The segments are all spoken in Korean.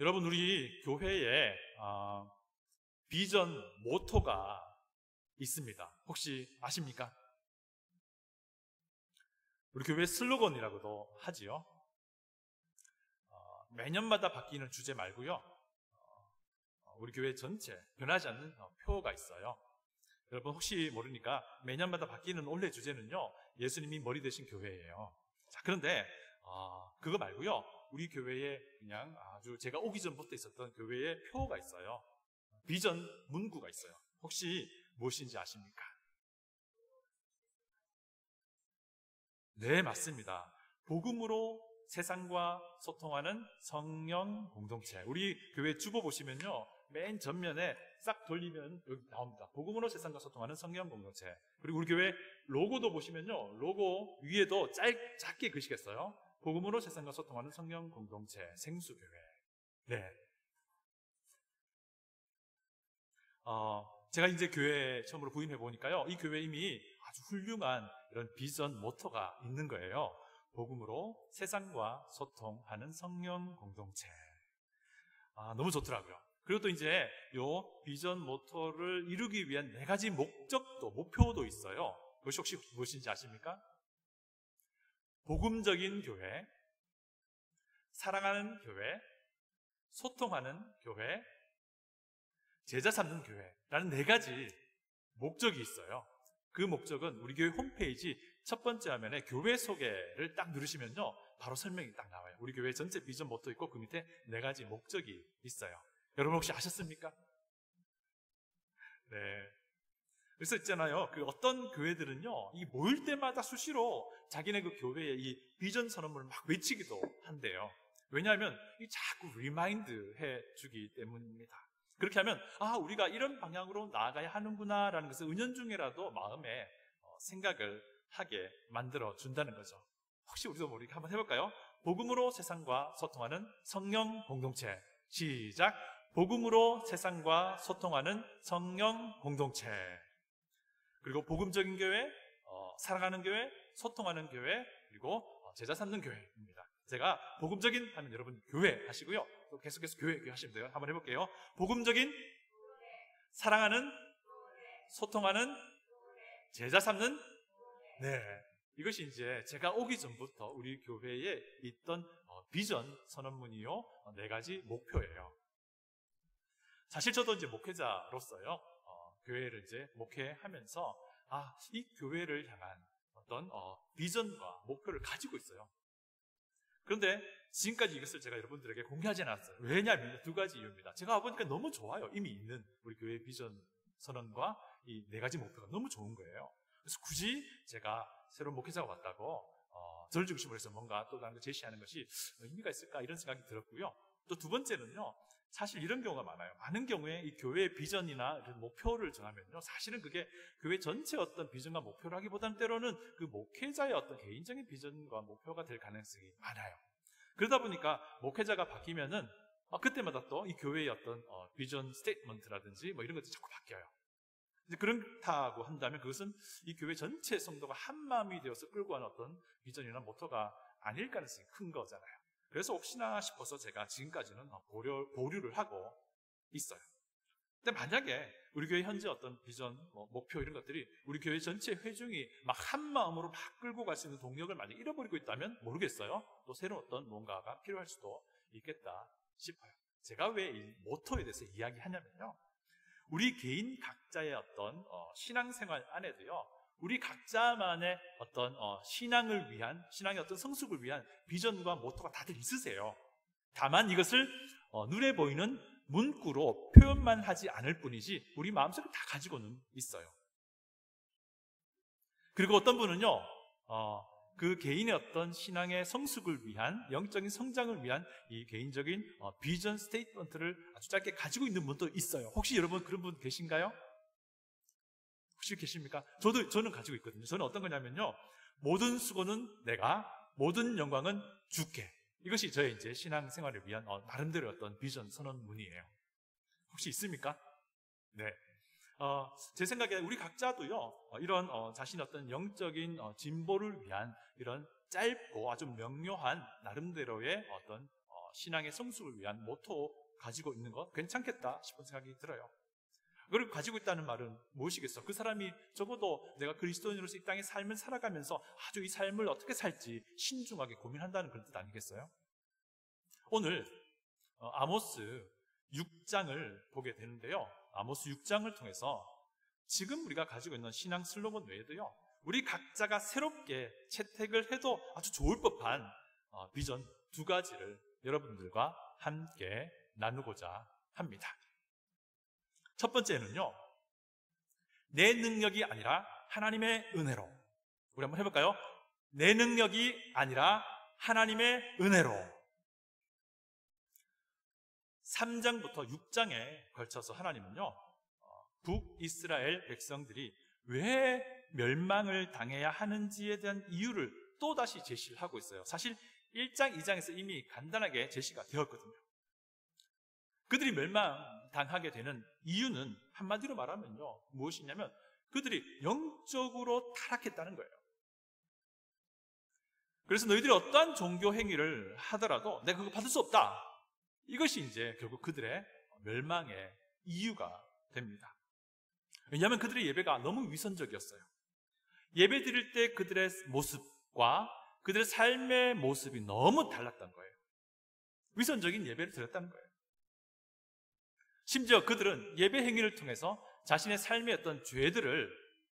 여러분, 우리 교회에 비전 모토가 있습니다. 혹시 아십니까? 우리 교회 슬로건이라고도 하지요. 매년마다 바뀌는 주제 말고요. 우리 교회 전체 변하지 않는 표어가 있어요. 여러분 혹시 모르니까 매년마다 바뀌는 올해 주제는요, 예수님이 머리 되신 교회예요. 자, 그런데 그거 말고요, 우리 교회에 그냥 아주 제가 오기 전부터 있었던 교회의 표어가 있어요. 비전 문구가 있어요. 혹시 무엇인지 아십니까? 네, 맞습니다. 복음으로 세상과 소통하는 성령 공동체. 우리 교회 주보 보시면요, 맨 전면에 싹 돌리면 여기 나옵니다. 복음으로 세상과 소통하는 성령 공동체. 그리고 우리 교회 로고도 보시면요, 로고 위에도 작게 글씨겠어요. 복음으로 세상과 소통하는 성령 공동체 생수교회. 네. 제가 이제 교회 처음으로 부임해 보니까요, 이 교회 이미 아주 훌륭한 이런 비전 모토가 있는 거예요. 복음으로 세상과 소통하는 성령 공동체. 너무 좋더라고요. 그리고 또 이제 요 비전 모토를 이루기 위한 4가지 목적도, 목표도 있어요. 그것이 혹시 무엇인지 아십니까? 복음적인 교회, 사랑하는 교회, 소통하는 교회, 제자 삼는 교회라는 4가지 목적이 있어요. 그 목적은 우리 교회 홈페이지 첫 번째 화면에 교회 소개를 딱 누르시면요, 바로 설명이 딱 나와요. 우리 교회 전체 비전 모토 있고 그 밑에 4가지 목적이 있어요. 여러분 혹시 아셨습니까? 네. 그래서 있잖아요, 그 어떤 교회들은요, 이 모일 때마다 수시로 자기네 그 교회의 이 비전 선언문을 막 외치기도 한대요. 왜냐하면 이 자꾸 리마인드 해주기 때문입니다. 그렇게 하면 우리가 이런 방향으로 나아가야 하는구나 라는 것을 은연중에라도 마음에 생각을 하게 만들어 준다는 거죠. 혹시 우리도 모르게 한번 해볼까요? 복음으로 세상과 소통하는 성령 공동체. 시작. 복음으로 세상과 소통하는 성령 공동체. 그리고 복음적인 교회, 사랑하는 교회, 소통하는 교회, 그리고 제자 삼는 교회입니다. 제가 복음적인 하면 여러분 교회 하시고요, 또 계속해서 교회 하시면 돼요. 한번 해볼게요. 복음적인, 사랑하는, 소통하는, 제자 삼는. 네, 이것이 이제 제가 오기 전부터 우리 교회에 있던 비전 선언문이요, 4가지 목표예요. 사실 저도 이제 목회자로서요, 교회를 이제 목회하면서 이 교회를 향한 어떤 비전과 목표를 가지고 있어요. 그런데 지금까지 이것을 제가 여러분들에게 공개하지 않았어요. 왜냐하면 2가지 이유입니다. 제가 와보니까 너무 좋아요. 이미 있는 우리 교회 비전 선언과 이 4가지 목표가 너무 좋은 거예요. 그래서 굳이 제가 새로운 목회자가 왔다고 저를 중심으로 해서 뭔가 또 다른 걸 제시하는 것이 의미가 있을까, 이런 생각이 들었고요. 또 2번째는요, 사실 이런 경우가 많아요. 많은 경우에 이 교회의 비전이나 목표를 정하면요, 사실은 그게 교회 전체 어떤 비전과 목표를 하기보다는 때로는 그 목회자의 어떤 개인적인 비전과 목표가 될 가능성이 많아요. 그러다 보니까 목회자가 바뀌면은 그때마다 또 이 교회의 어떤 비전 스테이트먼트라든지 뭐 이런 것들이 자꾸 바뀌어요. 이제 그렇다고 한다면 그것은 이 교회 전체 성도가 한 마음이 되어서 끌고 가는 어떤 비전이나 모토가 아닐 가능성이 큰 거잖아요. 그래서 혹시나 싶어서 제가 지금까지는 보류를 하고 있어요. 근데 만약에 우리 교회 현재 어떤 비전, 목표 이런 것들이 우리 교회 전체 회중이 막 한 마음으로 막 끌고 갈 수 있는 동력을 만약 잃어버리고 있다면 모르겠어요. 또 새로운 어떤 뭔가가 필요할 수도 있겠다 싶어요. 제가 왜 이 모토에 대해서 이야기하냐면요, 우리 개인 각자의 어떤 신앙생활 안에도요, 우리 각자만의 어떤 신앙을 위한, 신앙의 어떤 성숙을 위한 비전과 모토가 다들 있으세요. 다만 이것을 눈에 보이는 문구로 표현만 하지 않을 뿐이지 우리 마음속에 다 가지고는 있어요. 그리고 어떤 분은요, 그 개인의 어떤 신앙의 성숙을 위한, 영적인 성장을 위한 이 개인적인 비전 스테이트먼트를 아주 짧게 가지고 있는 분도 있어요. 혹시 여러분 그런 분 계신가요? 혹시 계십니까? 저는 가지고 있거든요. 저는 어떤 거냐면요, 모든 수고는 내가, 모든 영광은 주께. 이것이 저의 이제 신앙생활을 위한 나름대로 어떤 비전 선언문이에요. 혹시 있습니까? 네. 제 생각에 우리 각자도요, 이런 자신의 어떤 영적인 진보를 위한 이런 짧고 아주 명료한 나름대로의 어떤 신앙의 성숙을 위한 모토 가지고 있는 것 괜찮겠다 싶은 생각이 들어요. 그걸 가지고 있다는 말은 무엇이겠어? 그 사람이 적어도 내가 그리스도인으로서 이 땅의 삶을 살아가면서 아주 이 삶을 어떻게 살지 신중하게 고민한다는 그런 뜻 아니겠어요? 오늘 아모스 6장을 보게 되는데요. 아모스 6장을 통해서 지금 우리가 가지고 있는 신앙 슬로건 외에도요, 우리 각자가 새롭게 채택을 해도 아주 좋을 법한 비전 2가지를 여러분들과 함께 나누고자 합니다. 첫 번째는요, 내 능력이 아니라 하나님의 은혜로. 우리 한번 해볼까요? 내 능력이 아니라 하나님의 은혜로. 3장부터 6장에 걸쳐서 하나님은요, 북이스라엘 백성들이 왜 멸망을 당해야 하는지에 대한 이유를 또다시 제시를 하고 있어요. 사실 1장, 2장에서 이미 간단하게 제시가 되었거든요. 그들이 멸망당하게 되는 이유는 한마디로 말하면요, 무엇이냐면 그들이 영적으로 타락했다는 거예요. 그래서 너희들이 어떠한 종교 행위를 하더라도 내가 그거 받을 수 없다. 이것이 이제 결국 그들의 멸망의 이유가 됩니다. 왜냐하면 그들의 예배가 너무 위선적이었어요. 예배 드릴 때 그들의 모습과 그들의 삶의 모습이 너무 달랐던 거예요. 위선적인 예배를 드렸다는 거예요. 심지어 그들은 예배 행위를 통해서 자신의 삶의 어떤 죄들을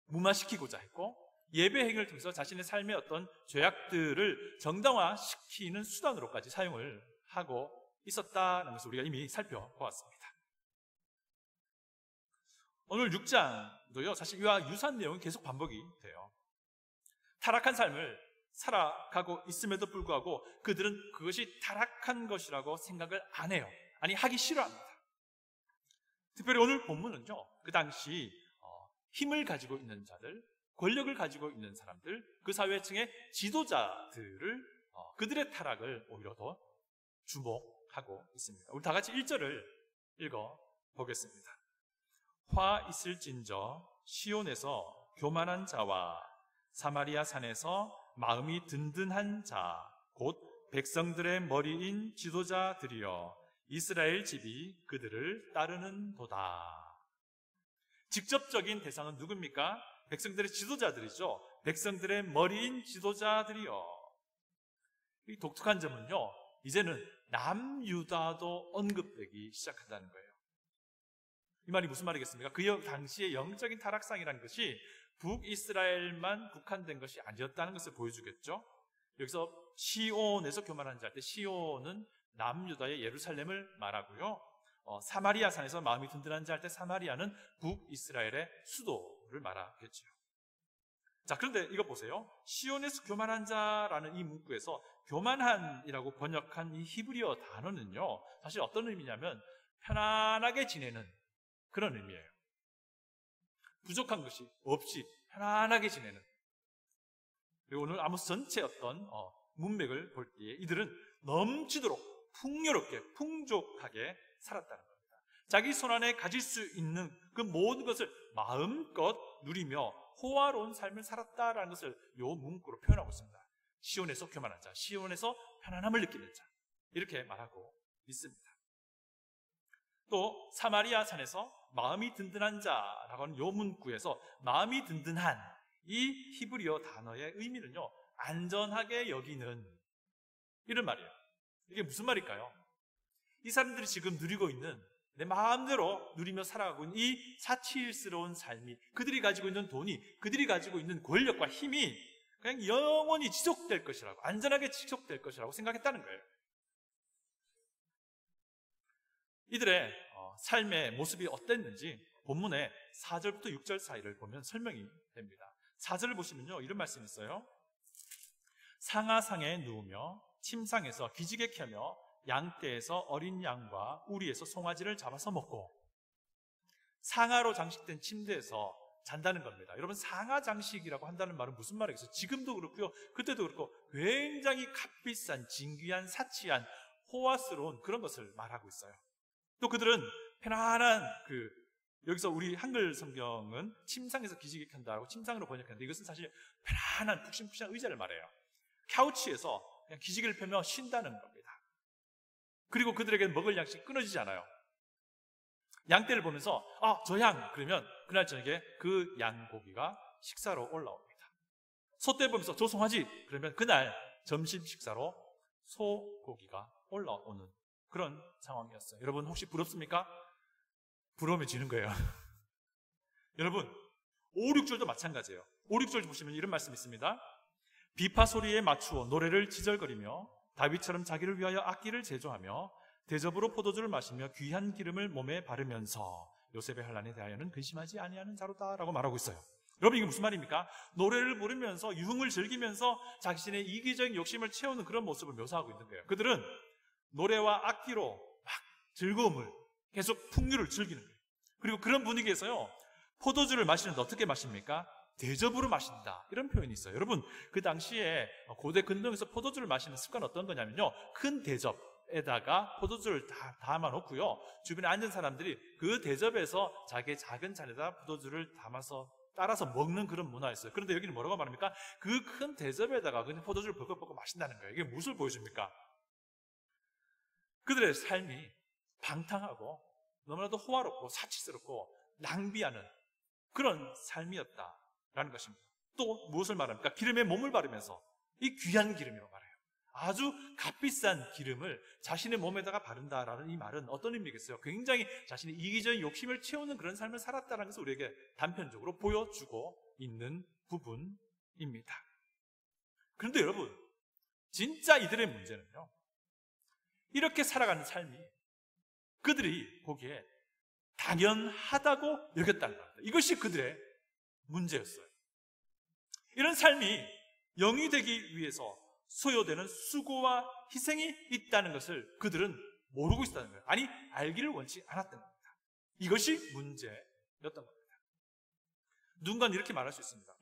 무마시키고자 했고, 예배 행위를 통해서 자신의 삶의 어떤 죄악들을 정당화시키는 수단으로까지 사용을 하고 있었다는 것을 우리가 이미 살펴보았습니다. 오늘 6장도요, 사실 이와 유사한 내용이 계속 반복이 돼요. 타락한 삶을 살아가고 있음에도 불구하고 그들은 그것이 타락한 것이라고 생각을 안 해요. 아니, 하기 싫어합니다. 특별히 오늘 본문은요, 그 당시 힘을 가지고 있는 자들, 권력을 가지고 있는 사람들, 그 사회층의 지도자들을 그들의 타락을 오히려 더 주목하고 있습니다. 우리 다 같이 1절을 읽어보겠습니다. 화 있을진저 시온에서 교만한 자와 사마리아 산에서 마음이 든든한 자, 곧 백성들의 머리인 지도자들이여 이스라엘 집이 그들을 따르는도다. 직접적인 대상은 누굽니까? 백성들의 지도자들이죠. 백성들의 머리인 지도자들이요. 이 독특한 점은요, 이제는 남유다도 언급되기 시작한다는 거예요. 이 말이 무슨 말이겠습니까? 그 당시의 영적인 타락상이라는 것이 북이스라엘만 국한된 것이 아니었다는 것을 보여주겠죠. 여기서 시온에서 교만한 자 할 때 시온은 남유다의 예루살렘을 말하고요, 사마리아 산에서 마음이 든든한 자 할 때 사마리아는 북이스라엘의 수도를 말하겠죠. 자, 그런데 이거 보세요. 시온에서 교만한 자라는 이 문구에서 교만한이라고 번역한 이 히브리어 단어는요, 사실 어떤 의미냐면 편안하게 지내는 그런 의미예요. 부족한 것이 없이 편안하게 지내는. 그리고 오늘 아모스 전체 어떤 문맥을 볼 때에 이들은 넘치도록 풍요롭게 풍족하게 살았다는 겁니다. 자기 손안에 가질 수 있는 그 모든 것을 마음껏 누리며 호화로운 삶을 살았다라는 것을 요 문구로 표현하고 있습니다. 시온에서 교만한 자, 시온에서 편안함을 느끼는 자, 이렇게 말하고 있습니다. 또 사마리아 산에서 마음이 든든한 자라고 하는 요 문구에서 마음이 든든한 이 히브리어 단어의 의미는요, 안전하게 여기는, 이런 말이에요. 이게 무슨 말일까요? 이 사람들이 지금 누리고 있는, 내 마음대로 누리며 살아가고 있는 이 사치일스러운 삶이, 그들이 가지고 있는 돈이, 그들이 가지고 있는 권력과 힘이 그냥 영원히 지속될 것이라고, 안전하게 지속될 것이라고 생각했다는 거예요. 이들의 삶의 모습이 어땠는지 본문의 4절부터 6절 사이를 보면 설명이 됩니다. 4절을 보시면요, 이런 말씀이 있어요. 상아상에 누우며 침상에서 기지개 켜며 양떼에서 어린 양과 우리에서 송아지를 잡아서 먹고, 상아로 장식된 침대에서 잔다는 겁니다. 여러분, 상아 장식이라고 한다는 말은 무슨 말이겠어요? 지금도 그렇고요, 그때도 그렇고 굉장히 값비싼, 진귀한, 사치한, 호화스러운 그런 것을 말하고 있어요. 또 그들은 편안한, 여기서 우리 한글 성경은 침상에서 기지개 켠다라고 침상으로 번역했는데, 이것은 사실 편안한 푹신푹신한 의자를 말해요. 카우치에서 그냥 기지개를 펴며 쉰다는 겁니다. 그리고 그들에게 먹을 양식이 끊어지지 않아요. 양떼를 보면서 저 양, 그러면 그날 저녁에 그 양고기가 식사로 올라옵니다. 소떼 보면서 저 송아지, 그러면 그날 점심 식사로 소고기가 올라오는 그런 상황이었어요. 여러분 혹시 부럽습니까? 부러우면 지는 거예요. 여러분 5, 6절도 마찬가지예요. 5, 6절 보시면 이런 말씀이 있습니다. 비파 소리에 맞추어 노래를 지절거리며 다윗처럼 자기를 위하여 악기를 제조하며 대접으로 포도주를 마시며 귀한 기름을 몸에 바르면서 요셉의 환난에 대하여는 근심하지 아니하는 자로다라고 말하고 있어요. 여러분 이게 무슨 말입니까? 노래를 부르면서 유흥을 즐기면서 자신의 이기적인 욕심을 채우는 그런 모습을 묘사하고 있는 거예요. 그들은 노래와 악기로 막 즐거움을 계속 풍류를 즐기는 거예요. 그리고 그런 분위기에서요, 포도주를 마시는데 어떻게 마십니까? 대접으로 마신다, 이런 표현이 있어요. 여러분 그 당시에 고대 근동에서 포도주를 마시는 습관은 어떤 거냐면요, 큰 대접에다가 포도주를 다 담아 놓고요, 주변에 앉은 사람들이 그 대접에서 자기의 작은 잔에다 포도주를 담아서 따라서 먹는 그런 문화였어요. 그런데 여기는 뭐라고 말합니까? 그 큰 대접에다가 그냥 포도주를 벌컥벌컥 마신다는 거예요. 이게 무엇을 보여줍니까? 그들의 삶이 방탕하고 너무나도 호화롭고 사치스럽고 낭비하는 그런 삶이었다라는 것입니다. 또 무엇을 말합니까? 기름에 몸을 바르면서, 이 귀한 기름이라고 말해요. 아주 값비싼 기름을 자신의 몸에다가 바른다라는 이 말은 어떤 의미겠어요? 굉장히 자신의 이기적인 욕심을 채우는 그런 삶을 살았다는 것을 우리에게 단편적으로 보여주고 있는 부분입니다. 그런데 여러분, 진짜 이들의 문제는요, 이렇게 살아가는 삶이 그들이 보기에 당연하다고 여겼다는 겁니다. 이것이 그들의 문제였어요. 이런 삶이 영이 되기 위해서 소요되는 수고와 희생이 있다는 것을 그들은 모르고 있었다는 거예요. 아니, 알기를 원치 않았던 겁니다. 이것이 문제였던 겁니다. 누군가는 이렇게 말할 수 있습니다.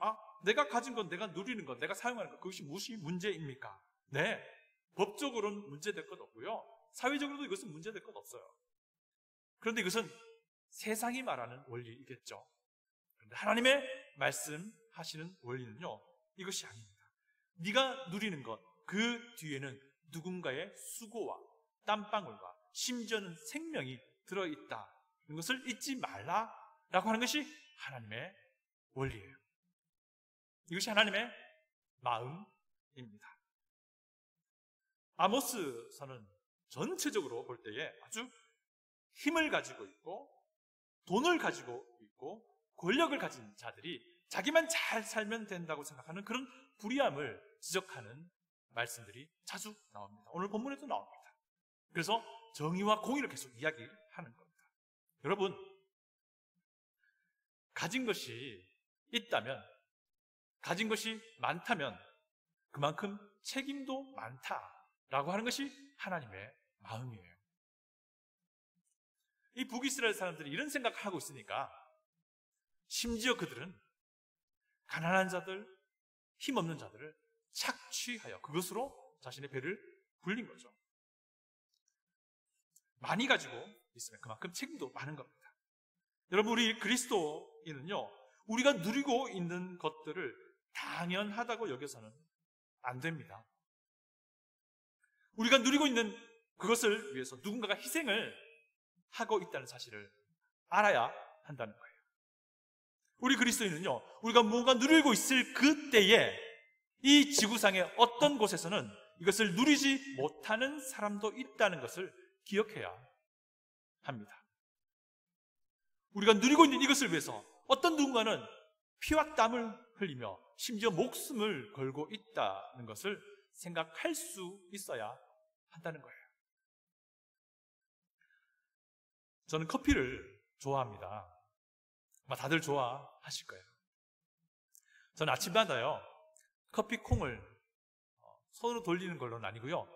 내가 가진 것, 내가 누리는 것, 내가 사용하는 것, 그것이 무엇이 문제입니까? 네, 법적으로는 문제될 것 없고요, 사회적으로도 이것은 문제될 것 없어요. 그런데 이것은 세상이 말하는 원리이겠죠. 그런데 하나님의 말씀하시는 원리는요, 이것이 아닙니다. 네가 누리는 것, 그 뒤에는 누군가의 수고와 땀방울과 심지어는 생명이 들어있다, 이것을 잊지 말라라고 하는 것이 하나님의 원리예요. 이것이 하나님의 마음입니다. 아모스서는 전체적으로 볼 때에 아주 힘을 가지고 있고 돈을 가지고 있고 권력을 가진 자들이 자기만 잘 살면 된다고 생각하는 그런 불의함을 지적하는 말씀들이 자주 나옵니다. 오늘 본문에도 나옵니다. 그래서 정의와 공의를 계속 이야기하는 겁니다. 여러분, 가진 것이 있다면, 가진 것이 많다면 그만큼 책임도 많다라고 하는 것이 하나님의 마음이에요. 이 북이스라엘 사람들이 이런 생각을 하고 있으니까 심지어 그들은 가난한 자들, 힘없는 자들을 착취하여 그것으로 자신의 배를 불린 거죠. 많이 가지고 있으면 그만큼 책임도 많은 겁니다. 여러분, 우리 그리스도인은요, 우리가 누리고 있는 것들을 당연하다고 여겨서는 안 됩니다. 우리가 누리고 있는 그것을 위해서 누군가가 희생을 하고 있다는 사실을 알아야 한다는 거예요. 우리 그리스도인은요, 우리가 무언가 누리고 있을 그때에 이 지구상의 어떤 곳에서는 이것을 누리지 못하는 사람도 있다는 것을 기억해야 합니다. 우리가 누리고 있는 이것을 위해서 어떤 누군가는 피와 땀을 흘리며 심지어 목숨을 걸고 있다는 것을 생각할 수 있어야 한다는 거예요. 저는 커피를 좋아합니다. 아마 다들 좋아하실 거예요. 저는 아침마다요, 커피 콩을 손으로 돌리는 걸로는 아니고요,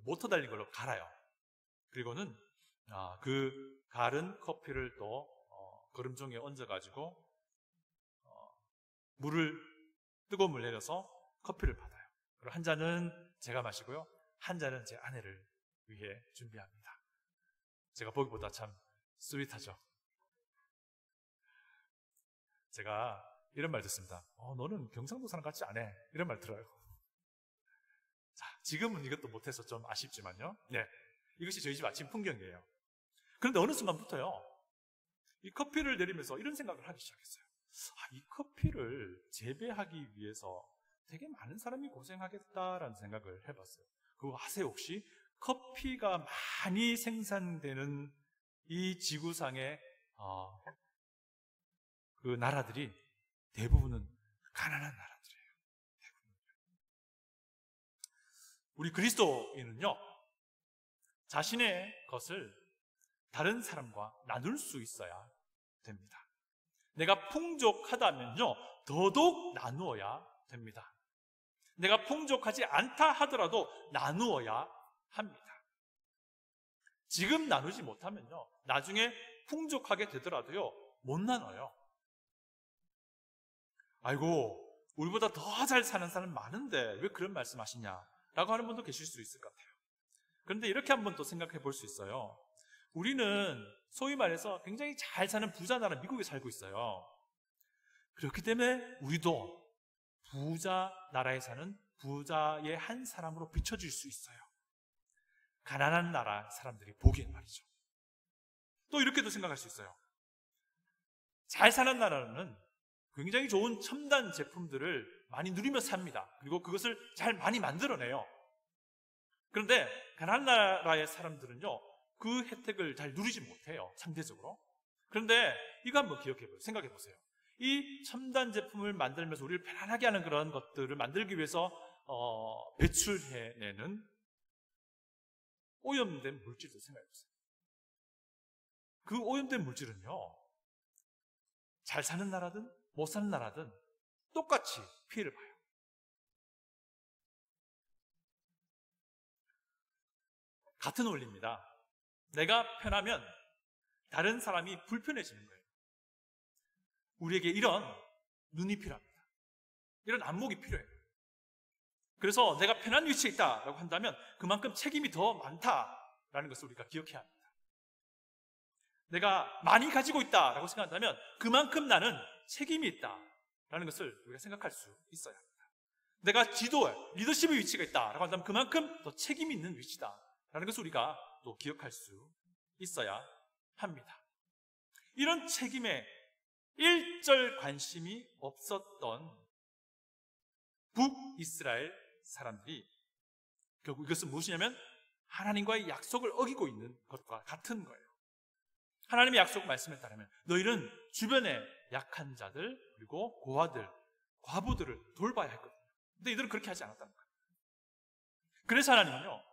모터 달린 걸로 갈아요. 그리고는 그 갈은 커피를 또 거름종이에 얹어가지고 뜨거운 물 내려서 커피를 받아요. 그리고 한 잔은 제가 마시고요, 한 잔은 제 아내를 위해 준비합니다. 제가 보기보다 참 스윗하죠. 제가 이런 말 듣습니다. 너는 경상도 사람 같지 않아, 이런 말 들어요. 자, 지금은 이것도 못해서 좀 아쉽지만요, 네, 이것이 저희 집 아침 풍경이에요. 그런데 어느 순간부터요, 이 커피를 내리면서 이런 생각을 하기 시작했어요. 이 커피를 재배하기 위해서 되게 많은 사람이 고생하겠다라는 생각을 해봤어요. 그거 아세요? 혹시 커피가 많이 생산되는 이 지구상의 그 나라들이 대부분은 가난한 나라들이에요. 대부분. 우리 그리스도인은요, 자신의 것을 다른 사람과 나눌 수 있어야 됩니다. 내가 풍족하다면요, 더더욱 나누어야 됩니다. 내가 풍족하지 않다 하더라도 나누어야 합니다. 지금 나누지 못하면요, 나중에 풍족하게 되더라도요, 못 나눠요. 아이고, 우리보다 더 잘 사는 사람 많은데 왜 그런 말씀 하시냐? 라고 하는 분도 계실 수 있을 것 같아요. 그런데 이렇게 한번 또 생각해 볼 수 있어요. 우리는 소위 말해서 굉장히 잘 사는 부자 나라 미국에 살고 있어요. 그렇기 때문에 우리도 부자 나라에 사는 부자의 한 사람으로 비춰질 수 있어요. 가난한 나라 사람들이 보기엔 말이죠. 또 이렇게도 생각할 수 있어요. 잘 사는 나라는 굉장히 좋은 첨단 제품들을 많이 누리며 삽니다. 그리고 그것을 잘 많이 만들어내요. 그런데 가난한 나라의 사람들은요, 그 혜택을 잘 누리지 못해요, 상대적으로. 그런데 이거 한번 기억해보세요. 생각해보세요. 이 첨단 제품을 만들면서 우리를 편안하게 하는 그런 것들을 만들기 위해서 배출해내는 오염된 물질도 생각해보세요. 그 오염된 물질은요, 잘 사는 나라든 못 사는 나라든 똑같이 피해를 봐요. 같은 원리입니다. 내가 편하면 다른 사람이 불편해지는 거예요. 우리에게 이런 눈이 필요합니다. 이런 안목이 필요해요. 그래서 내가 편한 위치에 있다라고 한다면 그만큼 책임이 더 많다라는 것을 우리가 기억해야 합니다. 내가 많이 가지고 있다라고 생각한다면 그만큼 나는 책임이 있다라는 것을 우리가 생각할 수 있어야 합니다. 내가 지도에 리더십의 위치가 있다라고 한다면 그만큼 더 책임이 있는 위치다라는 것을 우리가 또 기억할 수 있어야 합니다. 이런 책임에 일절 관심이 없었던 북이스라엘 사람들이 결국 이것은 무엇이냐면 하나님과의 약속을 어기고 있는 것과 같은 거예요. 하나님의 약속 말씀에 따르면 너희는 주변의 약한 자들 그리고 고아들, 과부들을 돌봐야 했거든요. 근데 이들은 그렇게 하지 않았다는 거예요. 그래서 하나님은요,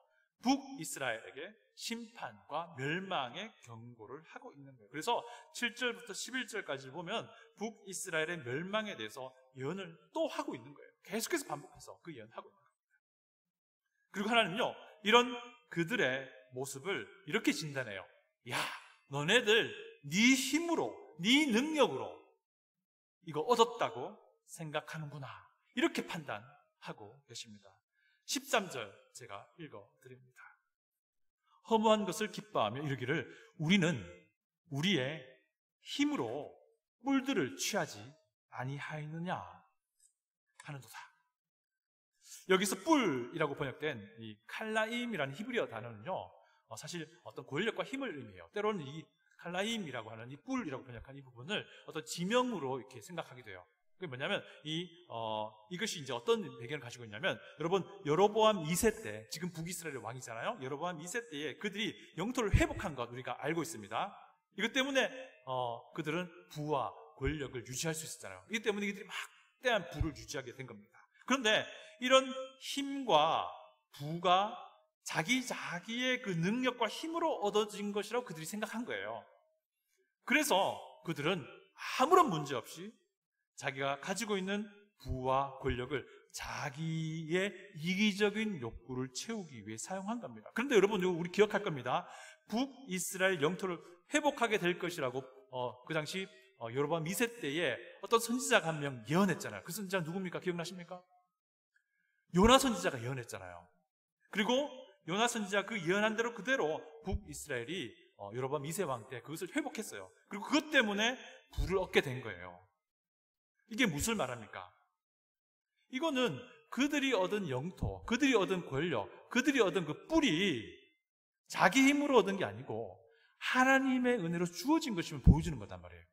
북이스라엘에게 심판과 멸망의 경고를 하고 있는 거예요. 그래서 7절부터 11절까지 보면 북이스라엘의 멸망에 대해서 예언을 또 하고 있는 거예요. 계속해서 반복해서 그 예언을 하고 있는 겁니다. 그리고 하나님은요, 이런 그들의 모습을 이렇게 진단해요. 야, 너네들 네 힘으로, 네 능력으로 이거 얻었다고 생각하는구나. 이렇게 판단하고 계십니다. 13절 제가 읽어드립니다. 허무한 것을 기뻐하며 이르기를 우리는 우리의 힘으로 뿔들을 취하지 아니하였느냐 하는도다. 여기서 뿔이라고 번역된 이 칼라임이라는 히브리어 단어는요, 사실 어떤 권력과 힘을 의미해요. 때로는 이 칼라임이라고 하는 이 뿔이라고 번역한 이 부분을 어떤 지명으로 이렇게 생각하게 돼요. 그게 뭐냐면 이것이 이제 어떤 배경을 가지고 있냐면, 여러분 여로보암 2세 때, 지금 북이스라엘의 왕이잖아요. 여로보암 2세 때에 그들이 영토를 회복한 것 우리가 알고 있습니다. 이것 때문에 그들은 부와 권력을 유지할 수 있었잖아요. 이것 때문에 이들이 막대한 부를 유지하게 된 겁니다. 그런데 이런 힘과 부가 자기의 그 능력과 힘으로 얻어진 것이라고 그들이 생각한 거예요. 그래서 그들은 아무런 문제 없이 자기가 가지고 있는 부와 권력을 자기의 이기적인 욕구를 채우기 위해 사용한 겁니다. 그런데 여러분, 우리 기억할 겁니다. 북이스라엘 영토를 회복하게 될 것이라고 그 당시 여로보암 2세 때에 어떤 선지자가 한 명 예언했잖아요. 그 선지자가 누굽니까? 기억나십니까? 요나 선지자가 예언했잖아요. 그리고 요나 선지자 그 예언한 대로 그대로 북이스라엘이 여로보암 2세 왕 때 그것을 회복했어요. 그리고 그것 때문에 부를 얻게 된 거예요. 이게 무엇을 말합니까? 이거는 그들이 얻은 영토, 그들이 얻은 권력, 그들이 얻은 그 뿔이 자기 힘으로 얻은 게 아니고 하나님의 은혜로 주어진 것임을 보여주는 거단 말이에요.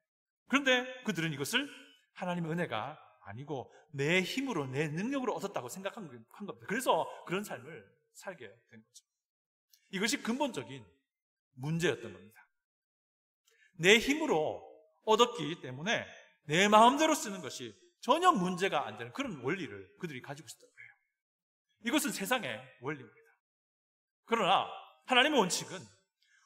그런데 그들은 이것을 하나님의 은혜가 아니고 내 힘으로, 내 능력으로 얻었다고 생각한 겁니다. 그래서 그런 삶을 살게 된 거죠. 이것이 근본적인 문제였던 겁니다. 내 힘으로 얻었기 때문에 내 마음대로 쓰는 것이 전혀 문제가 안 되는 그런 원리를 그들이 가지고 있었던 거예요. 이것은 세상의 원리입니다. 그러나 하나님의 원칙은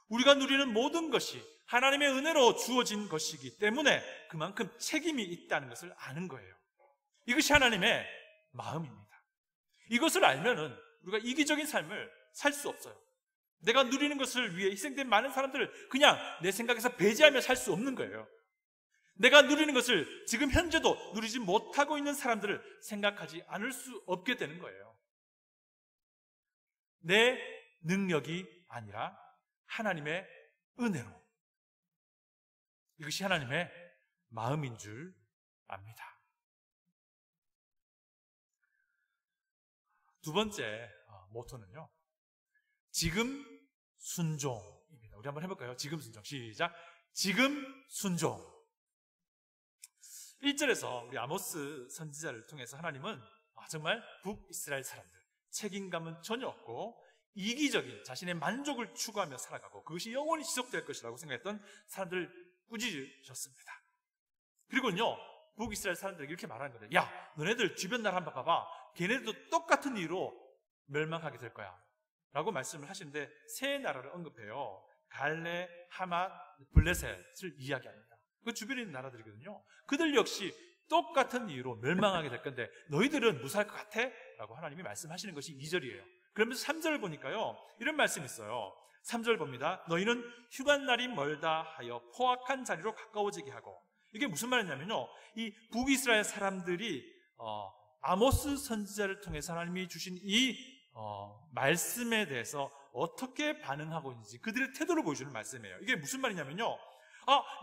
우리가 누리는 모든 것이 하나님의 은혜로 주어진 것이기 때문에 그만큼 책임이 있다는 것을 아는 거예요. 이것이 하나님의 마음입니다. 이것을 알면은 우리가 이기적인 삶을 살 수 없어요. 내가 누리는 것을 위해 희생된 많은 사람들을 그냥 내 생각에서 배제하며 살 수 없는 거예요. 내가 누리는 것을 지금 현재도 누리지 못하고 있는 사람들을 생각하지 않을 수 없게 되는 거예요. 내 능력이 아니라 하나님의 은혜로. 이것이 하나님의 마음인 줄 압니다. 두 번째 모토는요, 지금 순종입니다. 우리 한번 해볼까요? 지금 순종. 시작. 지금 순종. 1절에서 우리 아모스 선지자를 통해서 하나님은 정말 북이스라엘 사람들, 책임감은 전혀 없고 이기적인 자신의 만족을 추구하며 살아가고 그것이 영원히 지속될 것이라고 생각했던 사람들을 꾸짖으셨습니다. 그리고는요, 북이스라엘 사람들에게 이렇게 말하는 거예요. 야, 너네들 주변 나라 한번 봐봐. 걔네들도 똑같은 이유로 멸망하게 될 거야 라고 말씀을 하시는데 세 나라를 언급해요. 갈레, 하맛, 블레셋을 이야기합니다. 그 주변에 있는 나라들이거든요. 그들 역시 똑같은 이유로 멸망하게 될 건데 너희들은 무사할 것 같아? 라고 하나님이 말씀하시는 것이 2절이에요. 그러면서 3절을 보니까요, 이런 말씀이 있어요. 3절 봅니다. 너희는 휴관날이 멀다 하여 포악한 자리로 가까워지게 하고. 이게 무슨 말이냐면요, 이 북이스라엘 사람들이 아모스 선지자를 통해서 하나님이 주신 이 말씀에 대해서 어떻게 반응하고 있는지 그들의 태도를 보여주는 말씀이에요. 이게 무슨 말이냐면요,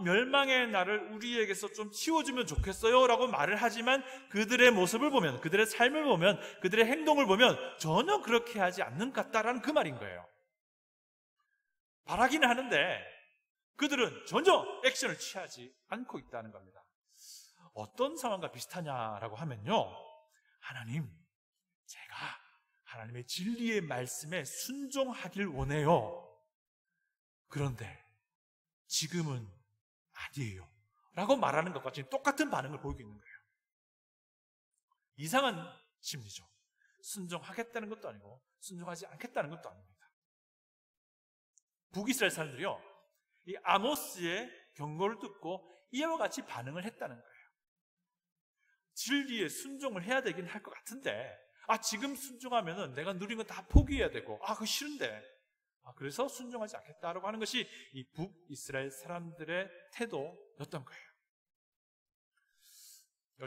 멸망의 날을 우리에게서 좀 치워주면 좋겠어요 라고 말을 하지만 그들의 모습을 보면, 그들의 삶을 보면, 그들의 행동을 보면 전혀 그렇게 하지 않는 것 같다라는 그 말인 거예요. 바라기는 하는데 그들은 전혀 액션을 취하지 않고 있다는 겁니다. 어떤 상황과 비슷하냐라고 하면요, 하나님, 제가 하나님의 진리의 말씀에 순종하길 원해요. 그런데 지금은 아니에요 라고 말하는 것과 지금 똑같은 반응을 보이고 있는 거예요. 이상한 심리죠. 순종하겠다는 것도 아니고 순종하지 않겠다는 것도 아닙니다. 북이스라엘 사람들이요, 이 아모스의 경고를 듣고 이와 같이 반응을 했다는 거예요. 진리에 순종을 해야 되긴 할 것 같은데 지금 순종하면은 내가 누린 거 다 포기해야 되고 그거 싫은데 그래서 순종하지 않겠다라고 하는 것이 이 북이스라엘 사람들의 태도였던 거예요.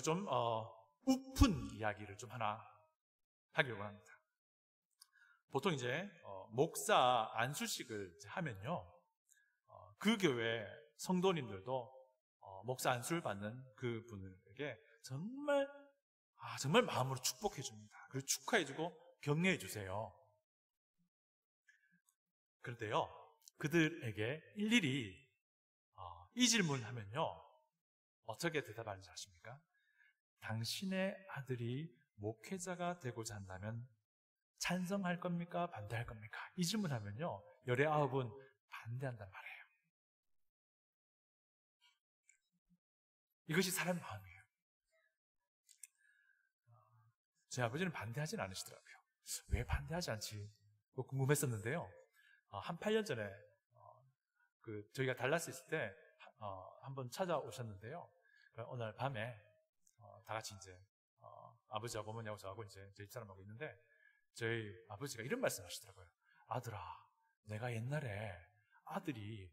좀 우픈 이야기를 좀 하나 하기로 합니다. 보통 이제 목사 안수식을 하면요, 그 교회 성도님들도 목사 안수를 받는 그 분에게 정말 마음으로 축복해 줍니다. 그리고 축하해 주고 격려해 주세요. 그런데요, 그들에게 일일이 이 질문하면요, 어떻게 대답하는지 아십니까? 당신의 아들이 목회자가 되고자 한다면 찬성할 겁니까? 반대할 겁니까? 이 질문하면요, 열의 9은 반대한단 말이에요. 이것이 사람의 마음이에요. 제 아버지는 반대하진 않으시더라고요. 왜 반대하지 않지? 궁금했었는데요. 한 8년 전에 저희가 달라스 있을 때 한번 찾아오셨는데요. 오늘 밤에 다 같이 이제 아버지하고 어머니하고 저하고 이제 제 집사람하고 있는데 저희 아버지가 이런 말씀 하시더라고요. 아들아, 내가 옛날에 아들이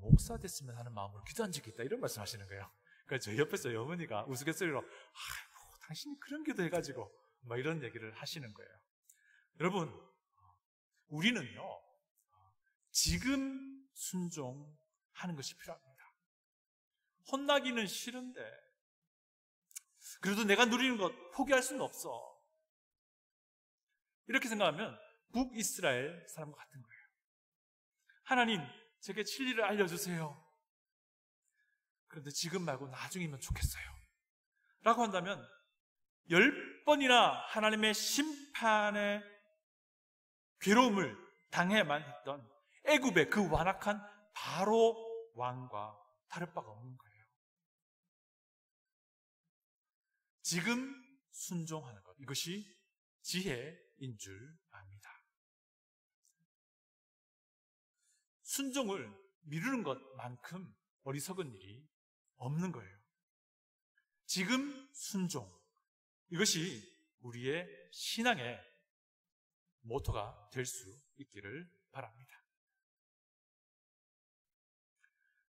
목사 됐으면 하는 마음으로 기도한 적이 있다, 이런 말씀 하시는 거예요. 그래서 저희 옆에서 어머니가 우스갯소리로 아이고, 당신이 그런 기도 해가지고 막 이런 얘기를 하시는 거예요. 여러분, 우리는요, 지금 순종하는 것이 필요합니다. 혼나기는 싫은데 그래도 내가 누리는 것 포기할 수는 없어, 이렇게 생각하면 북이스라엘 사람과 같은 거예요. 하나님, 제게 진리를 알려주세요. 그런데 지금 말고 나중이면 좋겠어요. 라고 한다면 10번이나 하나님의 심판의 괴로움을 당해야만 했던 애굽의 그 완악한 바로 왕과 다를 바가 없는 거예요. 지금 순종하는 것, 이것이 지혜인 줄 압니다. 순종을 미루는 것만큼 어리석은 일이 없는 거예요. 지금 순종, 이것이 우리의 신앙의 모토가 될 수 있기를 바랍니다.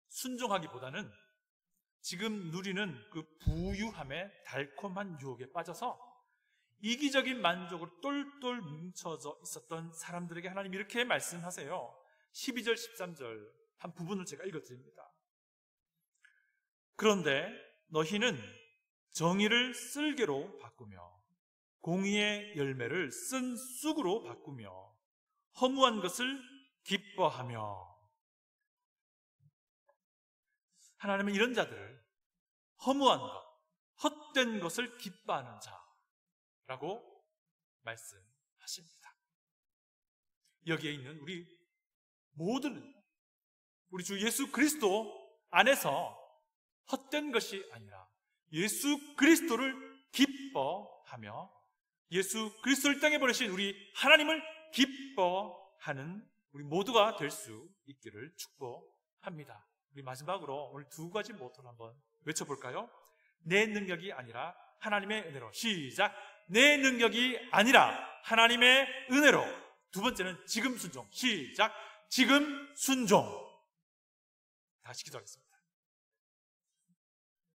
순종하기보다는 지금 누리는 그 부유함의 달콤한 유혹에 빠져서 이기적인 만족으로 똘똘 뭉쳐져 있었던 사람들에게 하나님 이렇게 말씀하세요. 12절, 13절 한 부분을 제가 읽어드립니다. 그런데 너희는 정의를 쓸개로 바꾸며 공의의 열매를 쓴 쑥으로 바꾸며 허무한 것을 기뻐하며. 하나님은 이런 자들을 허무한 것, 헛된 것을 기뻐하는 자라고 말씀하십니다. 여기에 있는 우리 모든 우리 주 예수 그리스도 안에서 헛된 것이 아니라 예수 그리스도를 기뻐하며 예수 그리스도를 땅에 보내신 우리 하나님을 기뻐하는 우리 모두가 될 수 있기를 축복합니다. 우리 마지막으로 오늘 두 가지 모토를 한번 외쳐볼까요? 내 능력이 아니라 하나님의 은혜로. 시작! 내 능력이 아니라 하나님의 은혜로. 두 번째는 지금 순종. 시작! 지금 순종. 다시 기도하겠습니다.